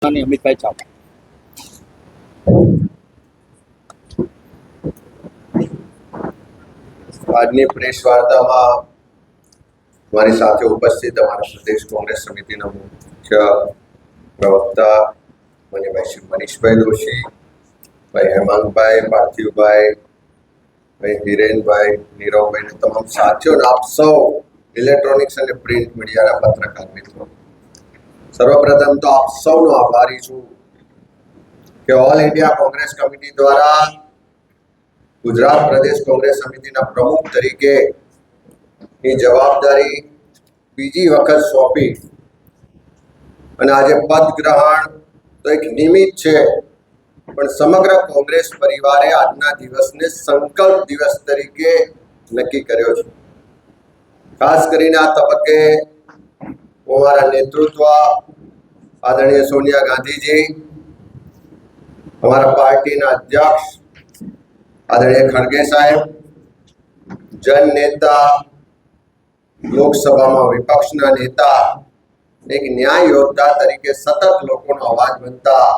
અમિતભાઈ ચાવડા. આજની પ્રેસ વાર્તામાં મારી સાથે ઉપસ્થિત અમારા પ્રદેશ કોંગ્રેસ સમિતિના મુખ્ય પ્રવક્તા ભાઈ મનીષભાઈ દોશી, ભાઈ હેમાંગભાઈ, પાર્થિવભાઈ, ભાઈ હિરેનભાઈ, નીરવભાઈ અને તમામ સાથીઓ અને આપ સૌ ઇલેક્ટ્રોનિક્સ અને પ્રિન્ટ મીડિયાના પત્રકાર મિત્રો, સર્વપ્રથમ તો આપ સૌનો આભારી છું કે ઓલ ઇન્ડિયા કોંગ્રેસ કમિટી દ્વારા ગુજરાત પ્રદેશ કોંગ્રેસ સમિતિના પ્રમુખ તરીકે ની જવાબદારી બીજી વખત સોંપી અને આજે પદ ગ્રહણ તો એક નિમિત્ત છે, પણ સમગ્ર કોંગ્રેસ પરિવારે આજના દિવસને સંકલ્પ દિવસ તરીકે નક્કી કર્યો છે. ખાસ કરીને આ તબક્કે હું અમારા નેતૃત્વ આદરણીય સોનિયા ગાંધીજી, અમારા પાર્ટીના અધ્યક્ષ આદરણીય ખડગે સાહેબ, જન નેતા, લોકસભામાં વિપક્ષના નેતા, એક ન્યાય યોદ્ધા તરીકે સતત લોકોનો અવાજ બનતા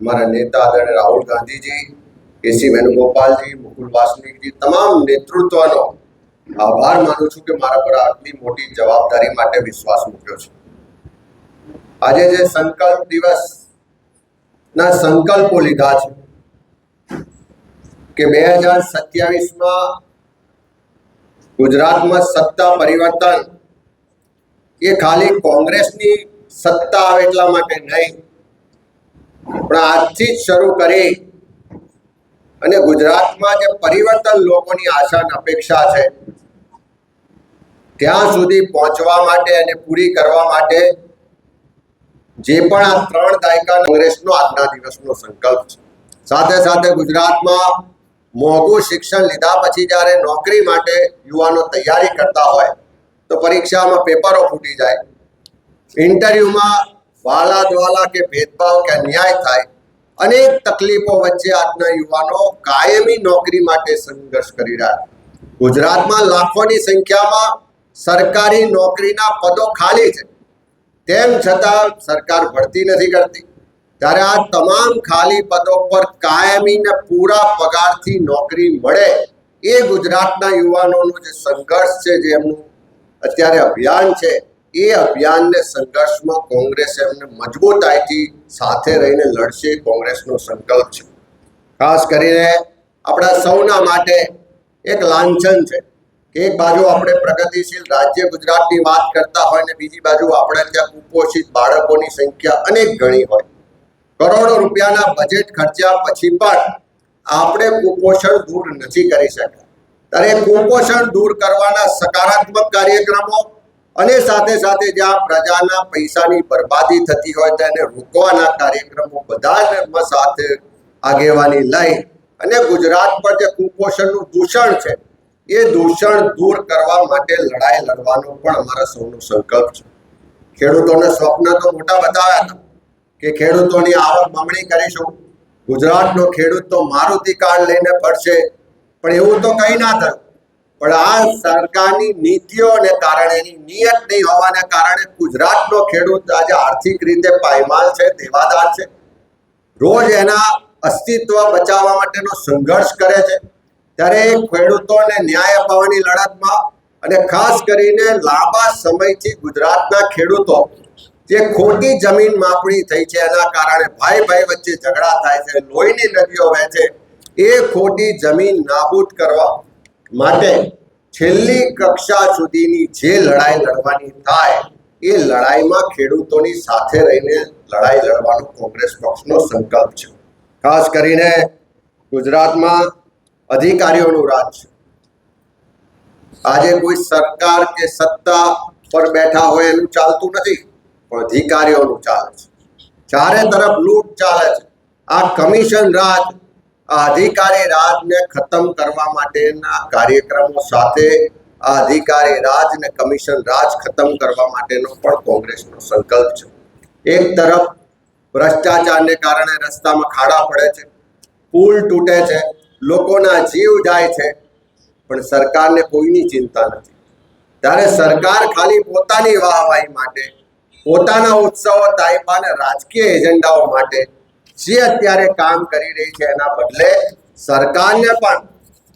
અમારા નેતા આદરણીય રાહુલ ગાંધીજી, કેસી વેણુગોપાલજી, મુકુલ વાસનિકજી, તમામ નેતૃત્વનો આભાર માનું છું કે મારા પર આટલી મોટી જવાબદારી માટે વિશ્વાસ મૂક્યો છે. આજે જે સંકલ્પ દિવસ ના સંકલ્પો લીધા છે કે 2027માં ગુજરાતમાં સત્તા પરિવર્તન એ ખાલી કોંગ્રેસની સત્તા આવે એટલા માટે નહીં, પણ આજથી જ શરૂ કરી અને ગુજરાતમાં જે પરિવર્તન લોકોની આશા અને અપેક્ષા છે ત્યાં સુધી પહોંચવા માટે અને પૂરી કરવા માટે જે પણ આ 3 દાયકા કોંગ્રેસનો આજના દિવસનો સંકલ્પ છે. સાથે સાથે ગુજરાતમાં મોંઘું શિક્ષણ લીધા પછી જ્યારે નોકરી માટે યુવાનો તૈયારી કરતા હોય તો પરીક્ષામાં પેપરો ફૂટી જાય, ઇન્ટરવ્યુમાં વાલા દ્વાલા કે ભેદભાવ કે અન્યાય થાય, અનેક તકલીફો વચ્ચે આજના યુવાનો કાયમી નોકરી માટે સંઘર્ષ કરી રહ્યા. ગુજરાતમાં લાખોની સંખ્યામાં સરકારી નોકરીના પદો ખાલી છે, તેમ છતાં સરકાર ભરતી નથી કરતી. ત્યારે આ તમામ ખાલી પદો પર કાયમી ને પૂરા પગારથી નોકરી મળે એ ગુજરાતના યુવાનોનો જે સંઘર્ષ છે, જે એમનું અત્યારે અભિયાન છે, એ અભિયાનને સંઘર્ષમાં કોંગ્રેસ એમને મજબૂતાઈથી સાથે રહીને લડશે. કોંગ્રેસનો સંકલ્પ છે. ખાસ કરીને આપણા સૌના માટે એક લાંછન છે કે એક બાજુ આપણે પ્રગતિશીલ રાજ્ય ગુજરાતની વાત કરતા હોય ને બીજી બાજુ આપણે ત્યાં કુપોષિત બાળકોની સંખ્યા અનેક ગણી હોય. કરોડો રૂપિયાના બજેટ ખર્ચ્યા પછી પણ આપણે કુપોષણ દૂર નથી કરી શકતા. ત્યારે કુપોષણ દૂર કરવાના સકારાત્મક કાર્યક્રમો અને સાથે સાથે જ્યાં પ્રજાના પૈસાની બરબાદી થતી હોય તેને રોકવાના કાર્યક્રમો બધા સાથે આગેવાની લઈ અને ગુજરાત પર જે કુપોષણનું દૂષણ છે એ દૂષણ દૂર કરવા માટે લડાઈ લડવાનો પણ અમારા સૌનો સંકલ્પ છે. ખેડૂતોને સ્વપ્ન તો મોટા બતાવ્યા હતા કે ખેડૂતોની આવક બમણી કરીશું, ગુજરાતનો ખેડૂત તો મારુતિ કાર લઈને ફરશે, પણ એવું તો કંઈ ના થયું. પણ આ સરકારની નીતિઓને કારણે, એની નિયત નહીં હોવાને કારણે ગુજરાતનો ખેડૂત આજે આર્થિક રીતે પાયમાલ છે, દેવાદાર છે, રોજ એના અસ્તિત્વ બચાવવા માટેનો સંઘર્ષ કરે છે. ત્યારે ખેડૂતોને ન્યાય અપાવવાની લડતમાં અને ખાસ કરીને લાંબા સમયથી ગુજરાતના ખેડૂતો જે ખોટી જમીન માપણી થઈ છે એના કારણે ભાઈ ભાઈ વચ્ચે ઝઘડા થાય છે, લોહીની નદીઓ વહે છે, એ ખોટી જમીન નાબૂદ કરવા માટે છેલ્લી કક્ષા સુધીની જે લડાઈ લડવાની થાય એ લડાઈમાં ખેડૂતોની સાથે રહીને લડાઈ લડવાનો કોંગ્રેસ પક્ષનો સંકલ્પ છે. ખાસ કરીને ગુજરાતમાં અધિકારીઓનું રાજ છે. આજે કોઈ સરકાર કે સત્તા પર બેઠા હોય એનું ચાલતું નથી, પણ અધિકારીઓનું ચાલે છે. ચારે તરફ લૂંટ ચાલે છે. આ કમિશન રાજ, આ અધિકારી રાજને ખતમ કરવા માટેના કાર્યક્રમો સાથે આ અધિકારી રાજ ને કમિશન રાજ ખતમ કરવા માટેનો પણ કોંગ્રેસનો સંકલ્પ છે. એક તરફ ભ્રષ્ટાચારને કારણે રસ્તામાં ખાડા પડે છે, પુલ તૂટે છે, લોકોના જીવ જાય છે, પણ સરકારને કોઈની ચિંતા નથી. ત્યારે સરકાર ખાલી પોતાની વાહવાહી માટે પોતાના ઉત્સવો તાઇફા અને રાજકીય એજન્ડાઓ માટે જે અત્યારે કામ કરી રહી છે એના બદલે સરકારને પણ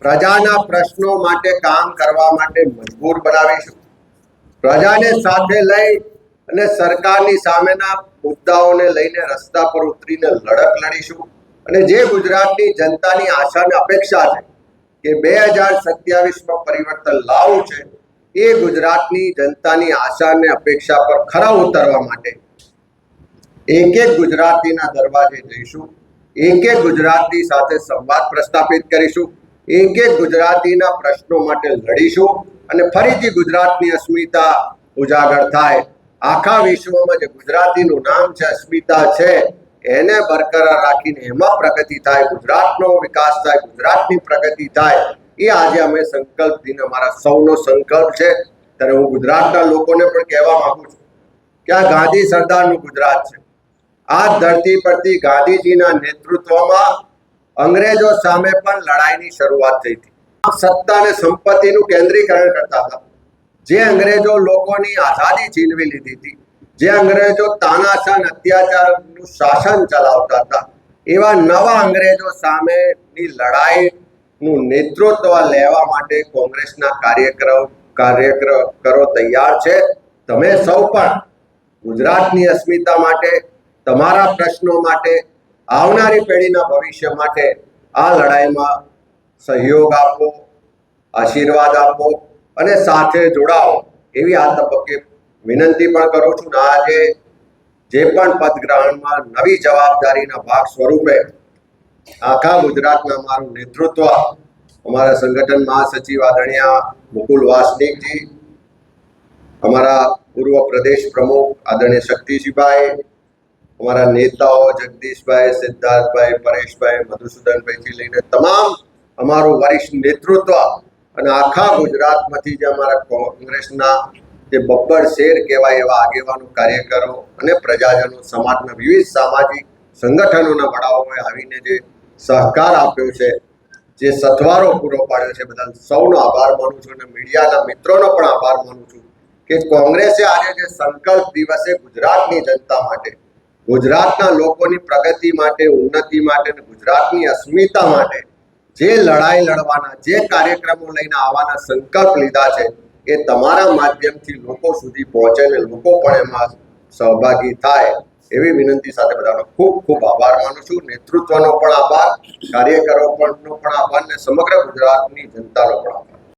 પ્રજાના પ્રશ્નો માટે કામ કરવા માટે મજબૂર બનાવીશું. પ્રજાને સાથે લઈ અને સરકારની સામેના મુદ્દાઓને લઈને રસ્તા પર ઉતરીને લડત લડીશું. અને જે ગુજરાતની જનતાની આશા અને અપેક્ષા છે કે 2027માં પરિવર્તન લાવવું છે, એ ગુજરાતની જનતાની આશા અને અપેક્ષા પર ખરા ઉતરવા માટે એક એક ગુજરાતીના દરવાજે જઈશું, એક એક ગુજરાતી સાથે સંવાદ પ્રસ્થાપિત કરીશું, એક એક ગુજરાતીના પ્રશ્નો માટે લડીશું અને ફરીથી ગુજરાતની અસ્મિતા ઉજાગર થાય. આખા વિશ્વમાં જે ગુજરાતીનું નામ છે, અસ્મિતા છે, એને બરકરાર રાખીને એમાં પ્રગતિ થાય, ગુજરાતનો વિકાસ થાય, ગુજરાતની પ્રગતિ થાય, એ આજે અમે સંકલ્પ દિન અમારા સૌનો સંકલ્પ છે. ત્યારે હું ગુજરાતના લોકોને પણ કહેવા માંગુ છું કે આ ગાંધી સરદારનું ગુજરાત છે. આ ધરતી પરથી ગાંધીજીના નેતૃત્વમાં અંગ્રેજો સામે પણ લડાઈની શરૂઆત થઈ હતી. સત્તા અને સંપત્તિનું કેન્દ્રીકરણ કરતા હતા. જે અંગ્રેજો લોકોની આઝાદી છીનવી લીધી હતી, જે અંગ્રેજો તાનાશાહ અત્યાચારનું શાસન ચલાવતા હતા, એવા નવા અંગ્રેજો સામેની લડાઈનું નેતૃત્વ લેવા માટે કોંગ્રેસના કાર્યકરો તૈયાર છે. તમે સૌ પણ ગુજરાતની અસ્મિતા માટે, તમારા પ્રશ્નો માટે, આવનારી પેઢીના ભવિષ્ય માટે આ લડાઈમાં સહયોગ આપો, આશીર્વાદ આપો અને સાથે જોડાઓ એવી આ તબક્કે વિનંતી પણ કરું છું. આજે જે પણ પદગ્રહણમાં નવી જવાબદારીના ભાગ સ્વરૂપે આખા ગુજરાતના અમારું નેતૃત્વ અમારા સંગઠન મહાસચિવ આદરણીય મુકુલ વાસનિકજી, અમારા પૂર્વ પ્રદેશ પ્રમુખ આદરણીય શક્તિસિંહભાઈ, અમારા નેતાઓ જગદીશભાઈ, સિદ્ધાર્થભાઈ, પરેશભાઈ, મધુસૂદનભાઈથી લઈને તમામ અમારું વરિષ્ઠ નેતૃત્વ અને આખા ગુજરાતમાંથી જે અમારા કોંગ્રેસના જે બબ્બર શેર કહેવાય એવા આગેવાનો, કાર્યકરો અને પ્રજાજનો, સમાજના વિવિધ સામાજિક સંગઠનોના વડાઓએ આવીને જે સહકાર આપ્યો છે, જે સથવારો પૂરો પાડ્યો છે, બદલ સૌનો આભાર માનું છું. અને મીડિયાના મિત્રોનો પણ આભાર માનું છું કે કોંગ્રેસે આજે જે સંકલ્પ દિવસે ગુજરાતની જનતા માટે, ગુજરાતના લોકોની પ્રગતિ માટે, ઉન્નતિ માટે અને ગુજરાતની અસ્મિતા માટે જે લડાઈ લડવાના, જે કાર્યક્રમો લઈને આવવાના સંકલ્પ લીધા છે, એ તમારા માધ્યમથી લોકો સુધી પહોંચે અને લોકો પણ એમાં સહભાગી થાય એવી વિનંતી સાથે બધાનો ખૂબ ખૂબ આભાર માનું છું. નેતૃત્વનો પણ આભાર, કાર્યકરો પણ આભાર અને સમગ્ર ગુજરાતની જનતાનો પણ આભાર.